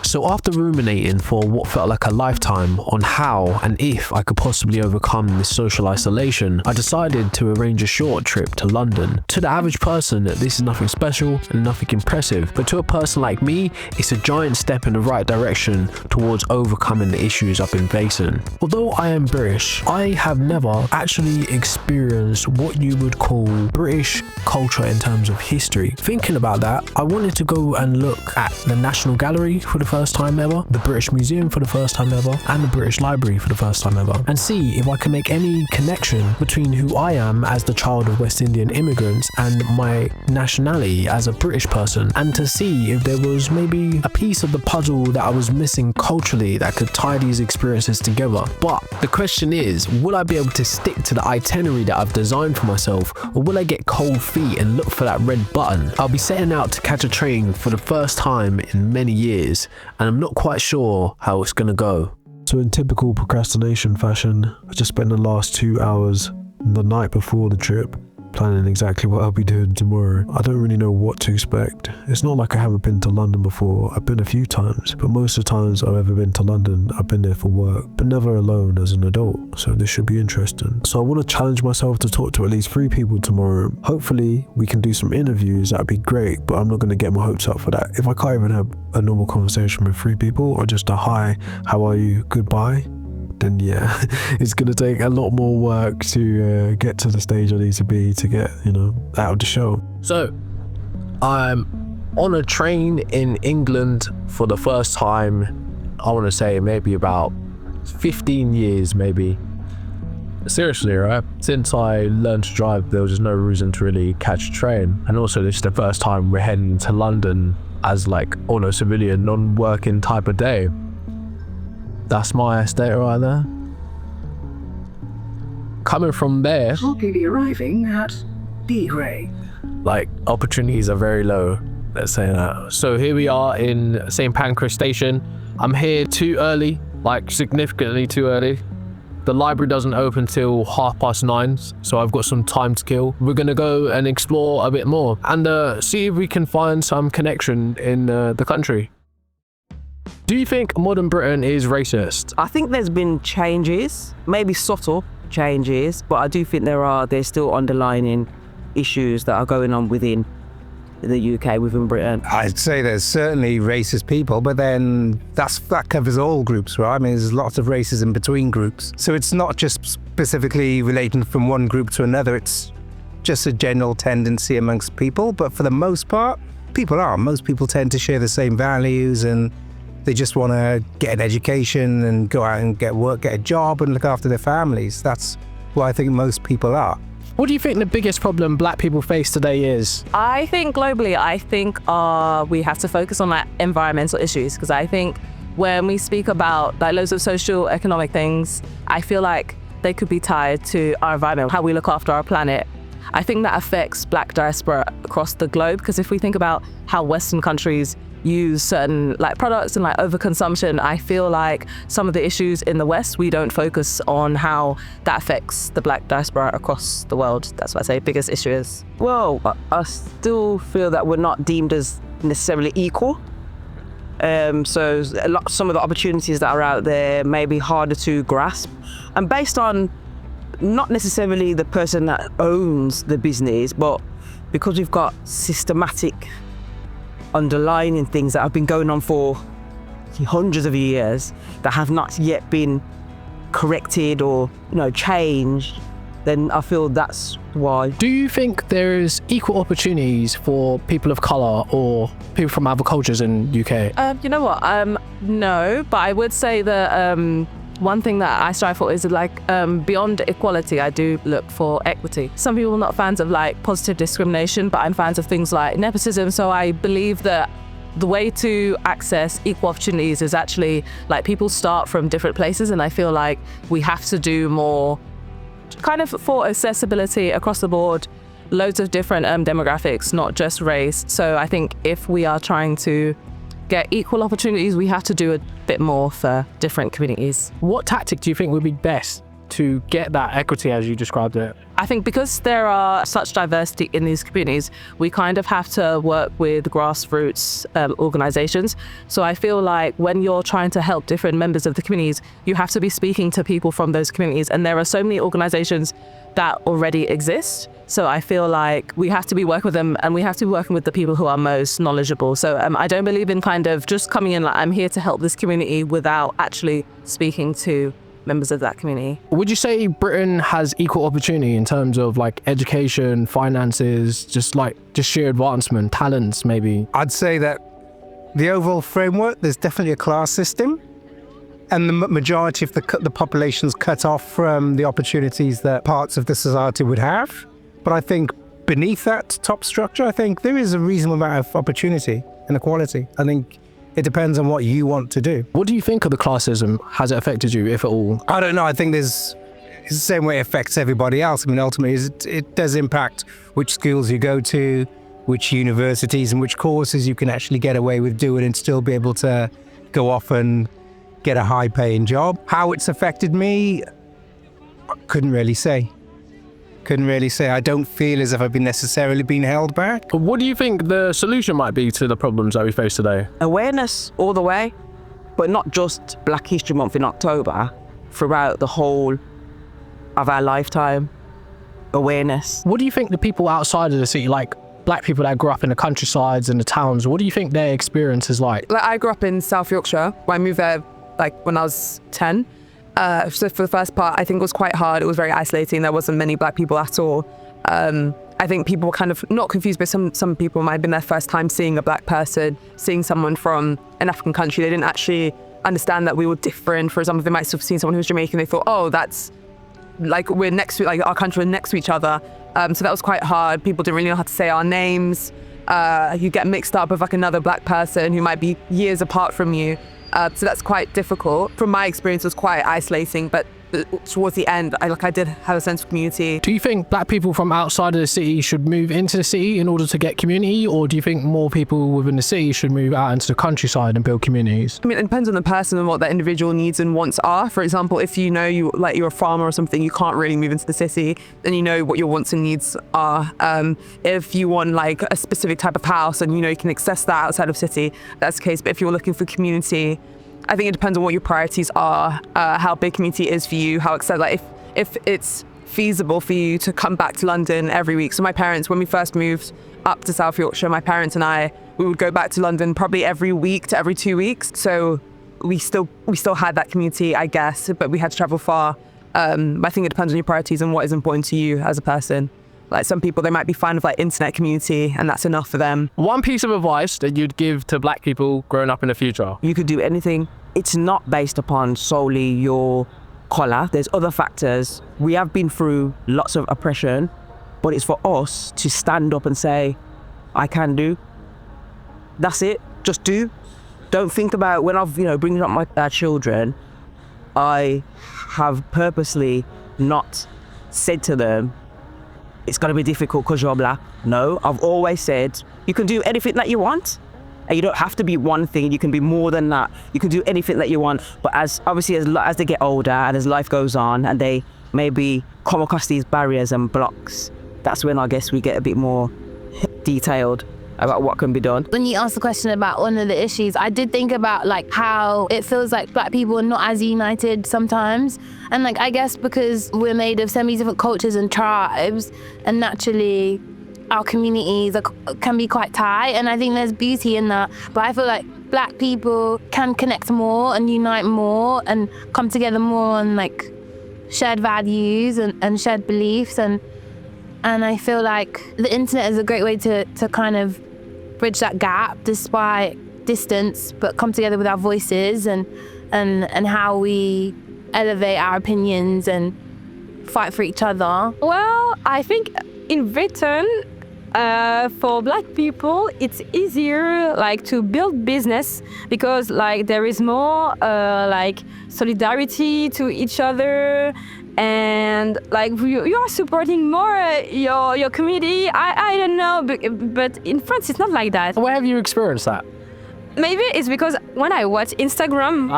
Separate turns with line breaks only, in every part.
So after ruminating for what felt like a lifetime on how and if I could possibly overcome this social isolation, I decided to arrange a short trip to London. To the average person, this is nothing special and nothing impressive, but to a person like me, it's a giant step in the right direction towards overcoming the issues I've been facing. Although I am British, I have never actually experienced what you would call British culture in terms of history. Thinking about that, I wanted to go and look at the National Gallery for the first time ever, the British Museum for the first time ever, and the British Library for the first time ever, and see if I can make any connection between who I am as the child of West Indian immigrants and my nationality as a British person, and to see if there was maybe a piece of the puzzle that I was missing culturally that could tie these experiences together. But the question is, will I be able to stick to the itinerary that I've designed for myself, or will I get cold feet and look for that red button? I'll be setting out to catch a train for the first time in many years, and I'm not quite sure how it's gonna go. So in typical procrastination fashion, I just spent the last 2 hours the night before the trip planning exactly what I'll be doing tomorrow. I don't really know what to expect. It's not like I haven't been to London before. I've been a few times, but most of the times I've ever been to London, I've been there for work, but never alone as an adult. So this should be interesting. So I want to challenge myself to talk to at least 3 people tomorrow. Hopefully we can do some interviews. That'd be great, but I'm not going to get my hopes up for that. If I can't even have a normal conversation with 3 people or just a hi, how are you, goodbye, then yeah, it's gonna take a lot more work to get to the stage I need to be to get, out of the show. So I'm on a train in England for the first time, I want to say maybe about 15 years maybe. Seriously, right? Since I learned to drive, there was just no reason to really catch a train. And also this is the first time we're heading to London as like on a civilian, non-working type of day. That's my estate right there. Coming from there,
I'll be arriving at B grade.
Like, opportunities are very low, let's say that. So here we are in St. Pancras Station. I'm here too early, like significantly too early. The library doesn't open till 9:30, so I've got some time to kill. We're gonna go and explore a bit more and see if we can find some connection in the country. Do you think modern Britain is racist?
I think there's been changes, maybe subtle changes, but I do think there's still underlying issues that are going on within the UK, within Britain.
I'd say there's certainly racist people, but then that covers all groups, right? I mean, there's lots of racism between groups. So it's not just specifically relating from one group to another, it's just a general tendency amongst people. But for the most part, most people tend to share the same values, and they just want to get an education and go out and get work, get a job and look after their families. That's what I think most people are.
What do you think the biggest problem black people face today is?
I think globally, we have to focus on like environmental issues, because I think when we speak about like loads of social economic things, I feel like they could be tied to our environment, how we look after our planet. I think that affects black diaspora across the globe, because if we think about how Western countries use certain like products and like overconsumption, I feel like some of the issues in the West, we don't focus on how that affects the black diaspora across the world. That's what I say biggest issue is.
Well, I still feel that we're not deemed as necessarily equal. So some of the opportunities that are out there may be harder to grasp. And based on not necessarily the person that owns the business, but because we've got systematic underlying things that have been going on for hundreds of years that have not yet been corrected or changed, then I feel that's why.
Do you think there is equal opportunities for people of colour or people from other cultures in UK?
You know what? No, but I would say that one thing that I strive for is like beyond equality, I do look for equity. Some people are not fans of like positive discrimination, but I'm fans of things like nepotism. So I believe that the way to access equal opportunities is actually like people start from different places, and I feel like we have to do more kind of for accessibility across the board, loads of different demographics, not just race. So I think if we are trying to get equal opportunities, we have to do a bit more for different communities.
What tactic do you think would be best to get that equity as you described it?
I think because there are such diversity in these communities, we kind of have to work with grassroots organizations. So I feel like when you're trying to help different members of the communities, you have to be speaking to people from those communities. And there are so many organizations that already exist. So I feel like we have to be working with them, and we have to be working with the people who are most knowledgeable. So I don't believe in kind of just coming in like, I'm here to help this community without actually speaking to members of that community.
Would you say Britain has equal opportunity in terms of like education, finances, just sheer advancement, talents maybe?
I'd say that the overall framework, there's definitely a class system, and the majority of the population's cut off from the opportunities that parts of the society would have. But I think beneath that top structure, I think there is a reasonable amount of opportunity and equality. I think it depends on what you want to do.
What do you think of the classism? Has it affected you, if at all?
I don't know. I think it's the same way it affects everybody else. I mean, ultimately, it does impact which schools you go to, which universities and which courses you can actually get away with doing and still be able to go off and get a high-paying job. How it's affected me, I couldn't really say. I don't feel as if I've been necessarily been held back.
What do you think the solution might be to the problems that we face today?
Awareness all the way, but not just Black History Month in October, throughout the whole of our lifetime. Awareness.
What do you think the people outside of the city, like Black people that grew up in the countrysides and the towns, what do you think their experience is like?
Like, I grew up in South Yorkshire. I moved there like when I was 10. So for the first part, I think it was quite hard. It was very isolating. There wasn't many Black people at all. I think people were kind of not confused, but some people might have been their first time seeing a Black person, seeing someone from an African country. They didn't actually understand that we were different. For example, they might have seen someone who was Jamaican. They thought, oh, that's like we're next to, like our country, we're next to each other. So that was quite hard. People didn't really know how to say our names. You get mixed up with like another Black person who might be years apart from you. So that's quite difficult. From my experience, it was quite isolating, but towards the end, I did have a sense of community.
Do you think Black people from outside of the city should move into the city in order to get community, or do you think more people within the city should move out into the countryside and build communities?
I mean, it depends on the person and what their individual needs and wants are. For example, if you know you're a farmer or something, you can't really move into the city, then you know what your wants and needs are. If you want like a specific type of house and you know you can access that outside of city, that's the case. But if you're looking for community, I think it depends on what your priorities are, how big community is for you, how excited, like if it's feasible for you to come back to London every week. So my parents, when we first moved up to South Yorkshire, my parents and I, we would go back to London probably every week to every 2 weeks. So we still had that community, I guess, but we had to travel far. I think it depends on your priorities and what is important to you as a person. Like some people, they might be fine with like internet community and that's enough for them.
One piece of advice that you'd give to Black people growing up in the future?
You could do anything. It's not based upon solely your colour. There's other factors. We have been through lots of oppression, but it's for us to stand up and say, I can do. That's it. Just do. Don't think about when I've, bringing up my children, I have purposely not said to them, it's going to be difficult because you're Black. No, I've always said, you can do anything that you want. And you don't have to be one thing, you can be more than that. You can do anything that you want. But as they get older and as life goes on and they maybe come across these barriers and blocks, that's when I guess we get a bit more detailed about what can be done.
When you asked the question about one of the issues, I did think about like how it feels like Black people are not as united sometimes. And like, I guess because we're made of so many different cultures and tribes, and naturally our communities can be quite tight, and I think there's beauty in that. But I feel like Black people can connect more and unite more and come together more on like shared values and shared beliefs, and I feel like the internet is a great way to kind of bridge that gap despite distance, but come together with our voices and how we elevate our opinions and fight for each other.
Well, I think in Britain, for Black people, it's easier like to build business because like there is more like solidarity to each other, and like you are supporting more your community. I don't know, but in France it's not like that.
Where have you experienced that?
Maybe it's because when I watch Instagram.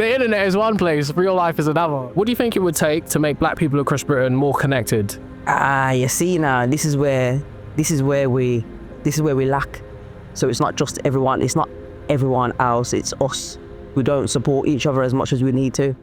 The internet is one place, real life is another. What do you think it would take to make black people across Britain more connected?
You see now, this is where we lack. So it's not just everyone, it's not everyone else, it's us who don't support each other as much as we need to.